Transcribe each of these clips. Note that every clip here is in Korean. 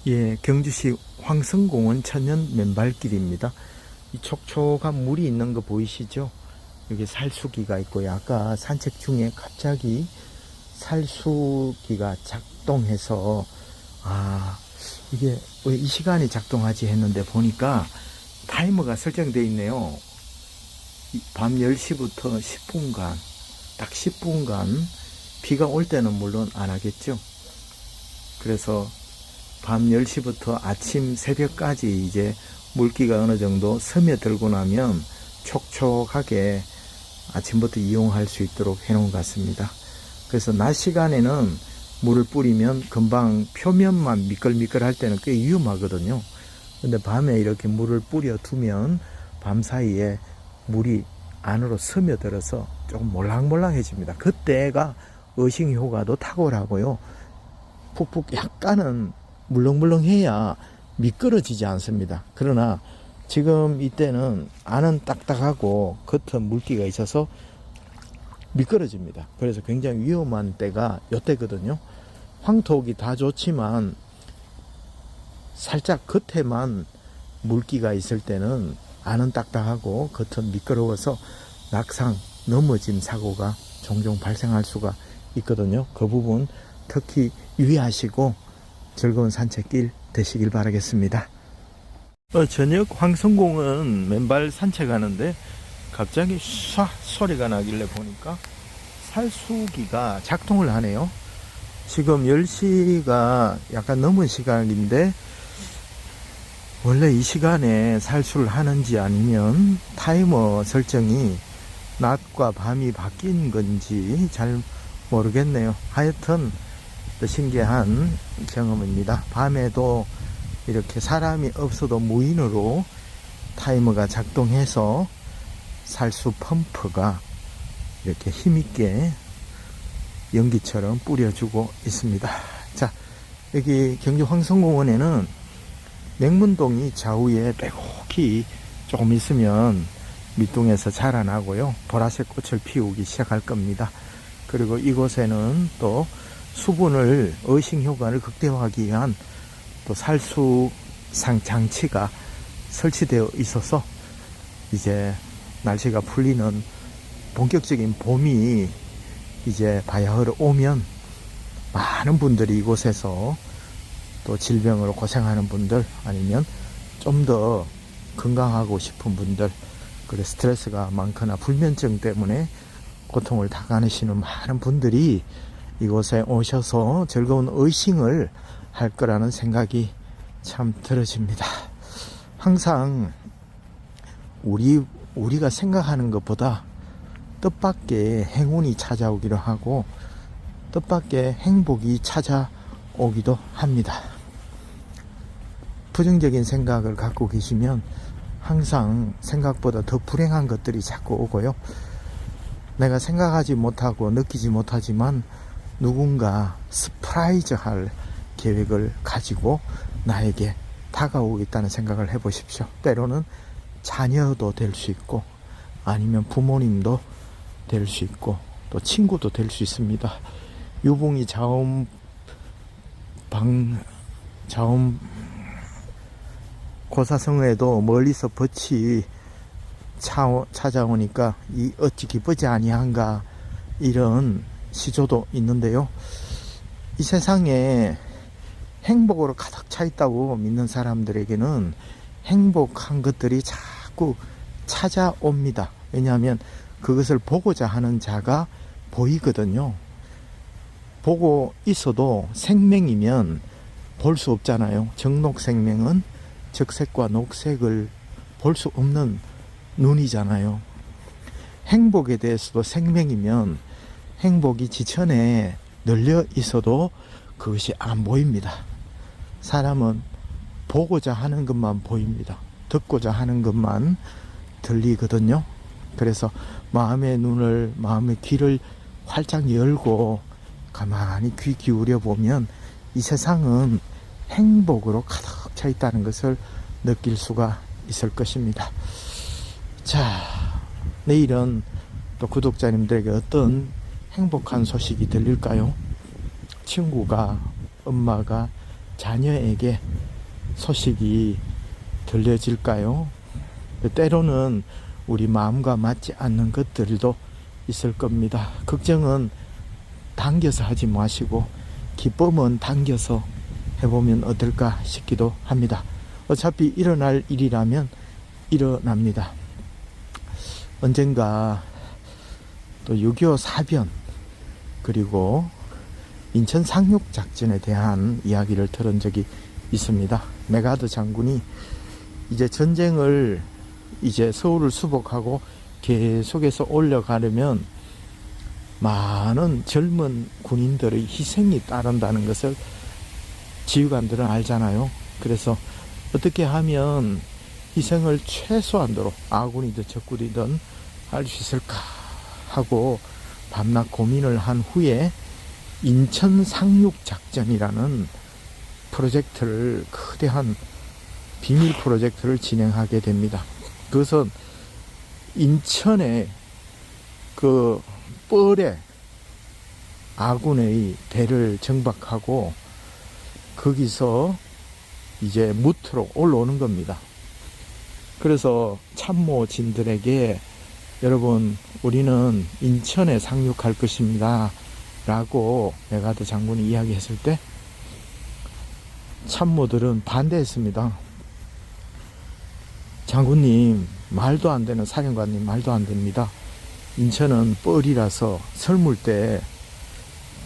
예, 경주시 황성공원 천연 맨발길입니다. 이 촉촉한 물이 있는 거 보이시죠? 여기 살수기가 있고요. 아까 산책 중에 갑자기 살수기가 작동해서 이게 왜 이 시간이 작동하지 했는데 보니까 타이머가 설정되어 있네요. 밤 10시부터 10분간, 딱 10분간 비가 올 때는 물론 안 하겠죠. 그래서 밤 10시부터 아침 새벽까지 이제 물기가 어느 정도 스며들고 나면 촉촉하게 아침부터 이용할 수 있도록 해놓은 것 같습니다. 그래서 낮 시간에는 물을 뿌리면 금방 표면만 미끌미끌 할 때는 꽤 위험하거든요. 근데 밤에 이렇게 물을 뿌려 두면 밤 사이에 물이 안으로 스며들어서 조금 몰랑몰랑해집니다. 그때가 어싱 효과도 탁월하고요. 푹푹 약간은 물렁물렁해야 미끄러지지 않습니다. 그러나 지금 이때는 안은 딱딱하고 겉은 물기가 있어서 미끄러집니다. 그래서 굉장히 위험한 때가 이때거든요. 황토기 다 좋지만 살짝 겉에만 물기가 있을 때는 안은 딱딱하고 겉은 미끄러워서 낙상, 넘어짐 사고가 종종 발생할 수가 있거든요. 그 부분 특히 유의하시고 즐거운 산책길 되시길 바라겠습니다. 저녁 황성공원 맨발 산책하는데 갑자기 쏴 소리가 나길래 보니까 살수기가 작동을 하네요. 지금 10시가 약간 넘은 시간인데 원래 이 시간에 살수를 하는지 아니면 타이머 설정이 낮과 밤이 바뀐 건지 잘 모르겠네요. 하여튼 신기한 경험입니다. 밤에도 이렇게 사람이 없어도 무인으로 타이머가 작동해서 살수 펌프가 이렇게 힘있게 연기처럼 뿌려주고 있습니다. 자, 여기 경주 황성공원에는 맹문동이 좌우에 빼곡히 조금 있으면 밑둥에서 자라나고요. 보라색 꽃을 피우기 시작할 겁니다. 그리고 이곳에는 또 수분을 어싱 효과를 극대화하기 위한 또 살수상 장치가 설치되어 있어서 이제 날씨가 풀리는 본격적인 봄이 이제 바야흐로 오면 많은 분들이 이곳에서 또 질병으로 고생하는 분들 아니면 좀 더 건강하고 싶은 분들 그리고 스트레스가 많거나 불면증 때문에 고통을 당하시는 많은 분들이 이곳에 오셔서 즐거운 어싱을 할 거라는 생각이 참 들어집니다. 항상 우리가 생각하는 것보다 뜻밖의 행운이 찾아오기도 하고 뜻밖의 행복이 찾아오기도 합니다. 부정적인 생각을 갖고 계시면 항상 생각보다 더 불행한 것들이 자꾸 오고요. 내가 생각하지 못하고 느끼지 못하지만 누군가 서프라이즈 할 계획을 가지고 나에게 다가오고 있다는 생각을 해보십시오. 때로는 자녀도 될 수 있고 아니면 부모님도 될 수 있고 또 친구도 될 수 있습니다. 유붕이 자음 고사성에도 멀리서 벗이 찾아오니까 이 어찌 기쁘지 아니한가 이런 시조도 있는데요. 이 세상에 행복으로 가득 차 있다고 믿는 사람들에게는 행복한 것들이 자꾸 찾아옵니다. 왜냐하면 그것을 보고자 하는 자가 보이거든요. 보고 있어도 생명이면 볼 수 없잖아요. 정녹생명은 적색과 녹색을 볼 수 없는 눈이잖아요. 행복에 대해서도 생명이면 행복이 지천에 널려 있어도 그것이 안 보입니다. 사람은 보고자 하는 것만 보입니다. 듣고자 하는 것만 들리거든요. 그래서 마음의 눈을, 마음의 귀를 활짝 열고 가만히 귀 기울여 보면 이 세상은 행복으로 가득 차 있다는 것을 느낄 수가 있을 것입니다. 자, 내일은 또 구독자님들에게 어떤 행복한 소식이 들릴까요? 친구가, 엄마가 자녀에게 소식이 들려질까요? 때로는 우리 마음과 맞지 않는 것들도 있을 겁니다. 걱정은 당겨서 하지 마시고 기쁨은 당겨서 해보면 어떨까 싶기도 합니다. 어차피 일어날 일이라면 일어납니다. 언젠가 또 6.25 사변 그리고 인천 상륙작전에 대한 이야기를 들은 적이 있습니다. 메가더 장군이 이제 전쟁을 이제 서울을 수복하고 계속해서 올려가려면 많은 젊은 군인들의 희생이 따른다는 것을 지휘관들은 알잖아요. 그래서 어떻게 하면 희생을 최소한도로 아군이든 적군이든 할 수 있을까 하고 밤낮 고민을 한 후에 인천 상륙작전이라는 프로젝트를 거대한 비밀 프로젝트를 진행하게 됩니다. 그것은 인천의 그 뻘에 아군의 대를 정박하고 거기서 이제 무트로 올라오는 겁니다. 그래서 참모진들에게 여러분 우리는 인천에 상륙할 것입니다 라고 메가더 장군이 이야기했을 때 참모들은 반대했습니다. 장군님 말도 안 되는, 사령관님 말도 안 됩니다. 인천은 뻘이라서 설물 때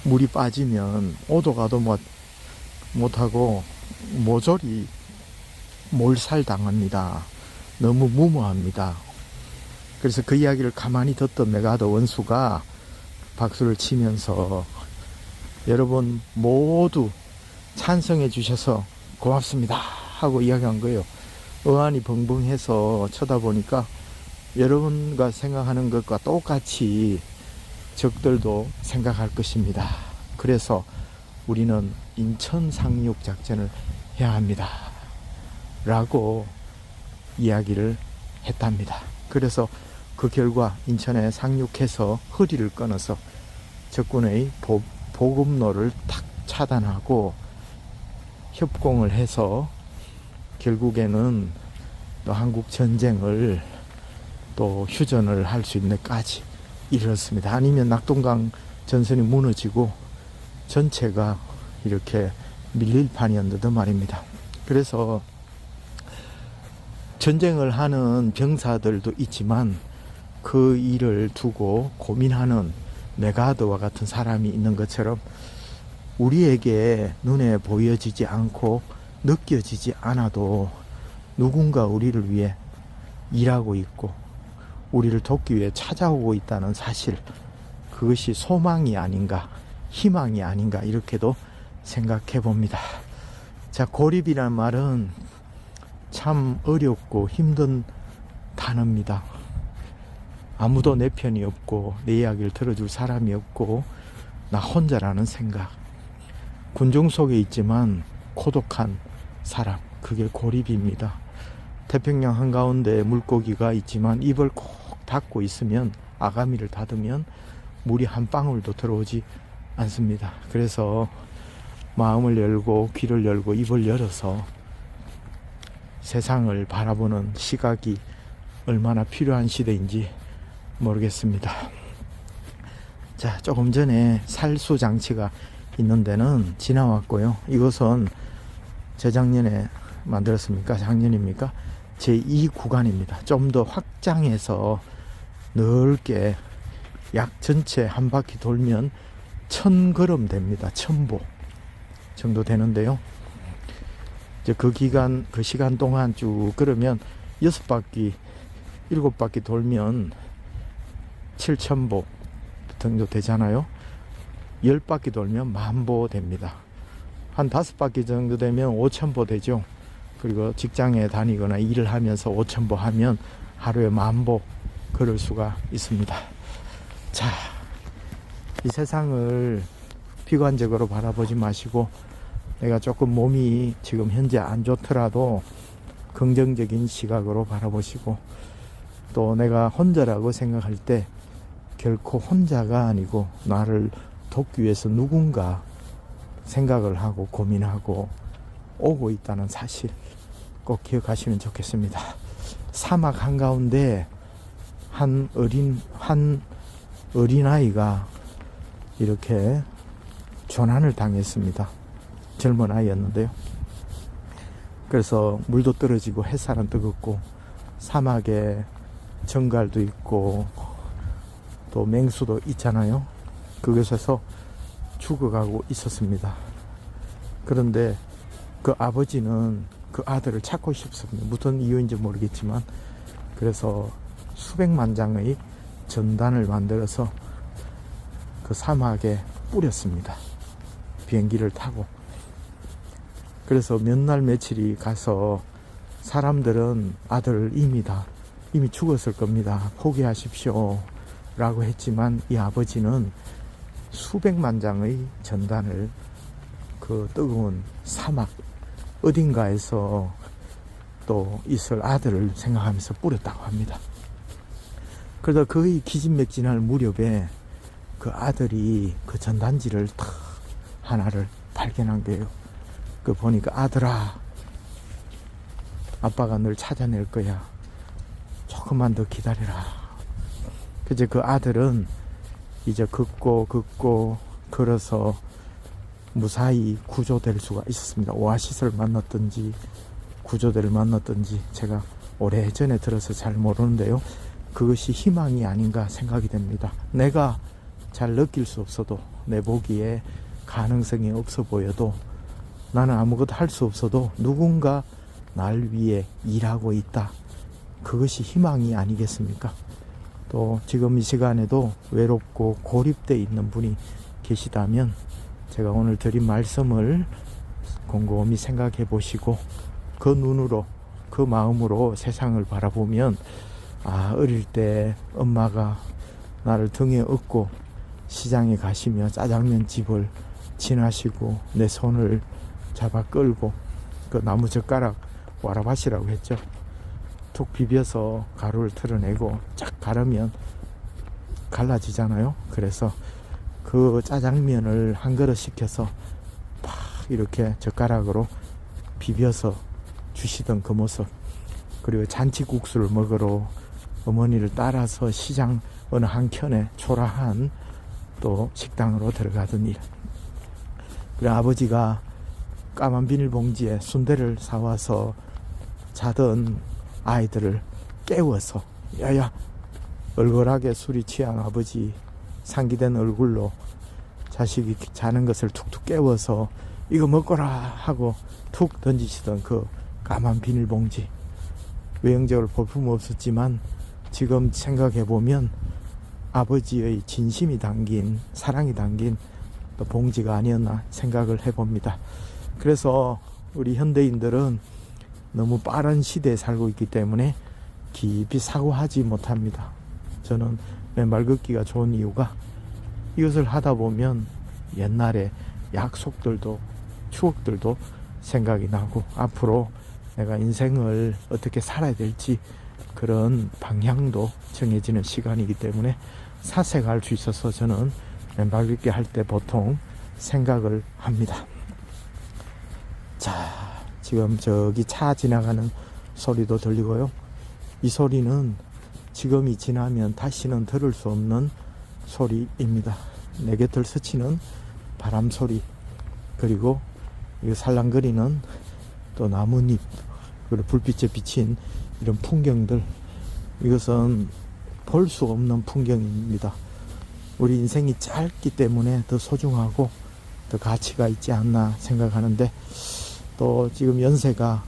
물이 빠지면 오도 가도 못하고 모조리 몰살당합니다. 너무 무모합니다. 그래서 그 이야기를 가만히 듣던 메가더 원수가 박수를 치면서 여러분 모두 찬성해 주셔서 고맙습니다 하고 이야기한 거예요. 어안이 벙벙해서 쳐다보니까 여러분과 생각하는 것과 똑같이 적들도 생각할 것입니다. 그래서 우리는 인천 상륙 작전을 해야 합니다 라고 이야기를 했답니다. 그래서 그 결과 인천에 상륙해서 허리를 끊어서 적군의 보급로를 탁 차단하고 협공을 해서 결국에는 또 한국 전쟁을 또 휴전을 할 수 있는 데까지 이르렀습니다. 아니면 낙동강 전선이 무너지고 전체가 이렇게 밀릴 판이었는데 말입니다. 그래서 전쟁을 하는 병사들도 있지만 그 일을 두고 고민하는 메가더와 같은 사람이 있는 것처럼 우리에게 눈에 보여지지 않고 느껴지지 않아도 누군가 우리를 위해 일하고 있고 우리를 돕기 위해 찾아오고 있다는 사실, 그것이 소망이 아닌가, 희망이 아닌가 이렇게도 생각해 봅니다. 자, 고립이란 말은 참 어렵고 힘든 단어입니다. 아무도 내 편이 없고 내 이야기를 들어줄 사람이 없고 나 혼자라는 생각, 군중 속에 있지만 고독한 사람, 그게 고립입니다. 태평양 한가운데 물고기가 있지만 입을 꼭 닫고 있으면, 아가미를 닫으면 물이 한 방울도 들어오지 않습니다. 그래서 마음을 열고 귀를 열고 입을 열어서 세상을 바라보는 시각이 얼마나 필요한 시대인지 모르겠습니다. 자, 조금 전에 살수 장치가 있는 데는 지나왔고요. 이것은 재작년에 만들었습니까? 작년입니까? 제2구간입니다. 좀 더 확장해서 넓게 약 전체 한 바퀴 돌면 1000걸음 됩니다. 1000보 정도 되는데요. 이제 그 기간, 그 시간 동안 쭉 걸으면 6바퀴, 7바퀴 돌면 7000보 정도 되잖아요. 10바퀴 돌면 10,000보 됩니다. 한 5바퀴 정도 되면 5000보 되죠. 그리고 직장에 다니거나 일을 하면서 5000보 하면 하루에 10,000보 걸을 수가 있습니다. 자, 이 세상을 비관적으로 바라보지 마시고, 내가 조금 몸이 지금 현재 안 좋더라도 긍정적인 시각으로 바라보시고, 또 내가 혼자라고 생각할 때 결코 혼자가 아니고 나를 돕기 위해서 누군가 생각을 하고 고민하고 오고 있다는 사실 꼭 기억하시면 좋겠습니다. 사막 한가운데 한 어린아이가 이렇게 조난을 당했습니다. 젊은 아이였는데요. 그래서 물도 떨어지고 햇살은 뜨겁고 사막에 정갈도 있고 또 맹수도 있잖아요. 그곳에서 죽어가고 있었습니다. 그런데 그 아버지는 그 아들을 찾고 싶습니다. 무슨 이유인지 모르겠지만, 그래서 수백만 장의 전단을 만들어서 그 사막에 뿌렸습니다. 비행기를 타고. 그래서 몇 날 며칠이 가서 사람들은 아들을 이미 죽었을 겁니다. 포기하십시오 라고 했지만, 이 아버지는 수백만 장의 전단을 그 뜨거운 사막 어딘가에서 또 있을 아들을 생각하면서 뿌렸다고 합니다. 그러다 거의 기진맥진할 무렵에 그 아들이 그 전단지를 탁 하나를 발견한 거예요. 그 보니까, 아들아, 아빠가 널 찾아낼 거야. 조금만 더 기다려라. 그제 그 아들은 이제 걷고 걸어서 무사히 구조될 수가 있었습니다. 오아시스를 만났든지 구조대를 만났든지 제가 오래전에 들어서 잘 모르는데요. 그것이 희망이 아닌가 생각이 됩니다. 내가 잘 느낄 수 없어도, 내 보기에 가능성이 없어 보여도, 나는 아무것도 할 수 없어도 누군가 날 위해 일하고 있다. 그것이 희망이 아니겠습니까? 또 지금 이 시간에도 외롭고 고립되어 있는 분이 계시다면 제가 오늘 드린 말씀을 곰곰이 생각해 보시고 그 눈으로, 그 마음으로 세상을 바라보면, 어릴 때 엄마가 나를 등에 업고 시장에 가시며 짜장면 집을 지나시고 내 손을 잡아 끌고 그 나무젓가락 와라밭이라고 했죠. 툭 비벼서 가루를 털어내고 쫙 가르면 갈라지잖아요. 그래서 그 짜장면을 한 그릇 시켜서 팍 이렇게 젓가락으로 비벼서 주시던 그 모습, 그리고 잔치국수를 먹으러 어머니를 따라서 시장 어느 한켠에 초라한 또 식당으로 들어가던 일, 그리고 아버지가 까만 비닐봉지에 순대를 사와서 자던 아이들을 깨워서, 야야, 얼굴하게 술이 취한 아버지 상기된 얼굴로 자식이 자는 것을 툭툭 깨워서 이거 먹거라 하고 툭 던지시던 그 까만 비닐봉지, 외형적으로 볼품 없었지만 지금 생각해보면 아버지의 진심이 담긴, 사랑이 담긴 또 봉지가 아니었나 생각을 해봅니다. 그래서 우리 현대인들은 너무 빠른 시대에 살고 있기 때문에 깊이 사고하지 못합니다. 저는 말 걷기가 좋은 이유가, 이것을 하다 보면 옛날에 약속들도 추억들도 생각이 나고 앞으로 내가 인생을 어떻게 살아야 될지 그런 방향도 정해지는 시간이기 때문에 사색할 수 있어서 저는 말 걷기 할 때 보통 생각을 합니다. 자, 지금 저기 차 지나가는 소리도 들리고요. 이 소리는 지금이 지나면 다시는 들을 수 없는 소리입니다. 내 곁을 스치는 바람 소리, 그리고 이 살랑거리는 또 나뭇잎, 그리고 불빛에 비친 이런 풍경들, 이것은 볼 수 없는 풍경입니다. 우리 인생이 짧기 때문에 더 소중하고 더 가치가 있지 않나 생각하는데, 또 지금 연세가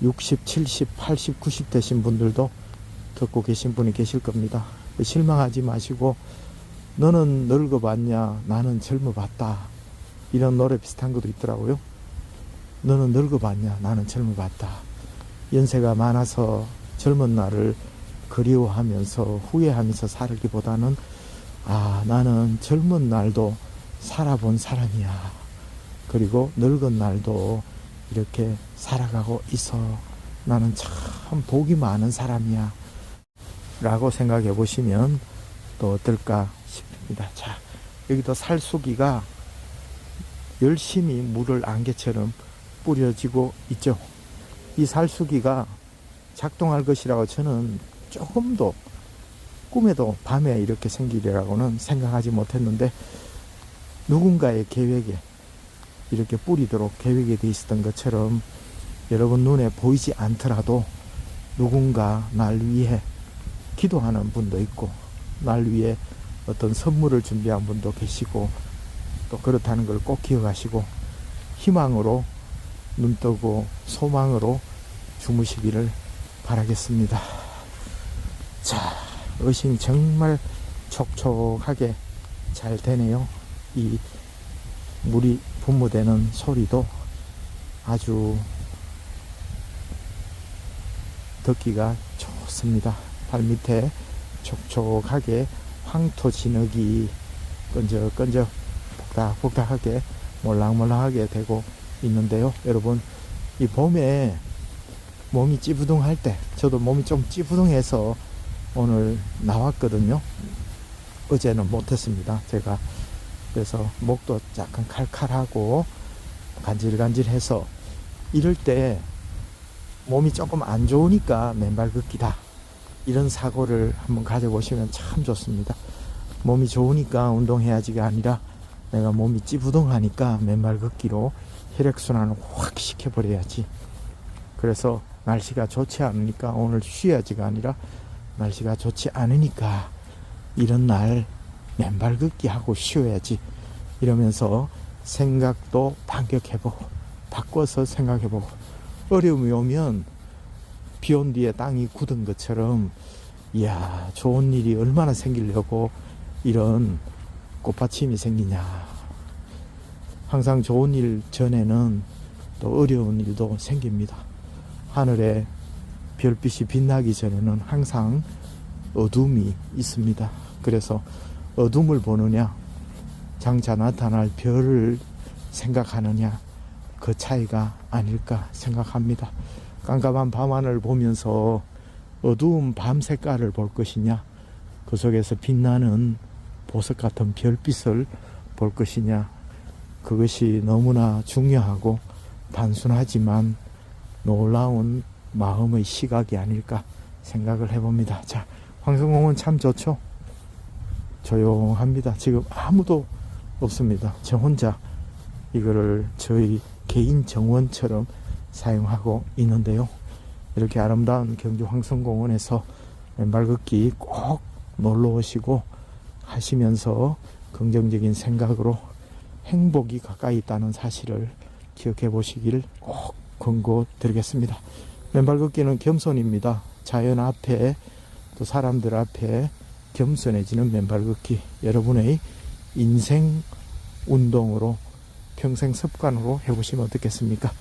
60, 70, 80, 90 되신 분들도 듣고 계신 분이 계실 겁니다. 실망하지 마시고, 너는 늙어봤냐, 나는 젊어봤다, 이런 노래 비슷한 것도 있더라고요. 너는 늙어봤냐, 나는 젊어봤다. 연세가 많아서 젊은 날을 그리워하면서 후회하면서 살기보다는, 나는 젊은 날도 살아본 사람이야, 그리고 늙은 날도 이렇게 살아가고 있어, 나는 참 복이 많은 사람이야 라고 생각해 보시면 또 어떨까 싶습니다. 자, 여기도 살수기가 열심히 물을 안개처럼 뿌려지고 있죠. 이 살수기가 작동할 것이라고 저는 조금도 꿈에도 밤에 이렇게 생기리라고는 생각하지 못했는데, 누군가의 계획에 이렇게 뿌리도록 계획이 돼 있었던 것처럼 여러분 눈에 보이지 않더라도 누군가 날 위해 기도하는 분도 있고, 날 위해 어떤 선물을 준비한 분도 계시고, 또 그렇다는 걸 꼭 기억하시고 희망으로 눈뜨고 소망으로 주무시기를 바라겠습니다. 자, 의심이 정말 촉촉하게 잘 되네요. 이 물이 분무되는 소리도 아주 듣기가 좋습니다. 발밑에 촉촉하게 황토 진흙이 끈적끈적 복닥복닥하게 몰랑몰랑하게 되고 있는데요. 여러분, 이 봄에 몸이 찌부둥할 때, 저도 몸이 좀 찌부둥해서 오늘 나왔거든요. 어제는 못했습니다, 제가. 그래서 목도 약간 칼칼하고 간질간질해서, 이럴 때 몸이 조금 안 좋으니까 맨발 걷기다, 이런 사고를 한번 가져보시면 참 좋습니다. 몸이 좋으니까 운동해야지가 아니라 내가 몸이 찌부둥하니까 맨발 걷기로 혈액순환을 확 시켜버려야지. 그래서 날씨가 좋지 않으니까 오늘 쉬어야지가 아니라 날씨가 좋지 않으니까 이런 날 맨발 걷기 하고 쉬어야지, 이러면서 생각도 반격해보고 바꿔서 생각해보고, 어려움이 오면 비 온 뒤에 땅이 굳은 것처럼, 이야, 좋은 일이 얼마나 생기려고 이런 꽃받침이 생기냐. 항상 좋은 일 전에는 또 어려운 일도 생깁니다. 하늘에 별빛이 빛나기 전에는 항상 어둠이 있습니다. 그래서 어둠을 보느냐, 장차 나타날 별을 생각하느냐, 그 차이가 아닐까 생각합니다. 깜깜한 밤하늘을 보면서 어두운 밤 색깔을 볼 것이냐, 그 속에서 빛나는 보석 같은 별빛을 볼 것이냐, 그것이 너무나 중요하고 단순하지만 놀라운 마음의 시각이 아닐까 생각을 해봅니다. 자, 황성공원 참 좋죠? 조용합니다. 지금 아무도 없습니다. 저 혼자 이거를 저희 개인 정원처럼 사용하고 있는데요. 이렇게 아름다운 경주 황성공원에서 맨발 걷기 꼭 놀러 오시고 하시면서 긍정적인 생각으로 행복이 가까이 있다는 사실을 기억해 보시기를 꼭 권고드리겠습니다. 맨발 걷기는 겸손입니다. 자연 앞에, 또 사람들 앞에 겸손해지는 맨발 걷기, 여러분의 인생 운동으로 평생 습관으로 해보시면 어떻겠습니까?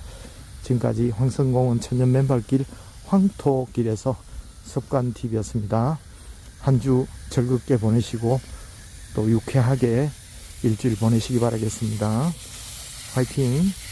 지금까지 황성공원 천년 맨발길 황토길에서 습관TV였습니다. 한 주 즐겁게 보내시고 또 유쾌하게 일주일 보내시기 바라겠습니다. 화이팅!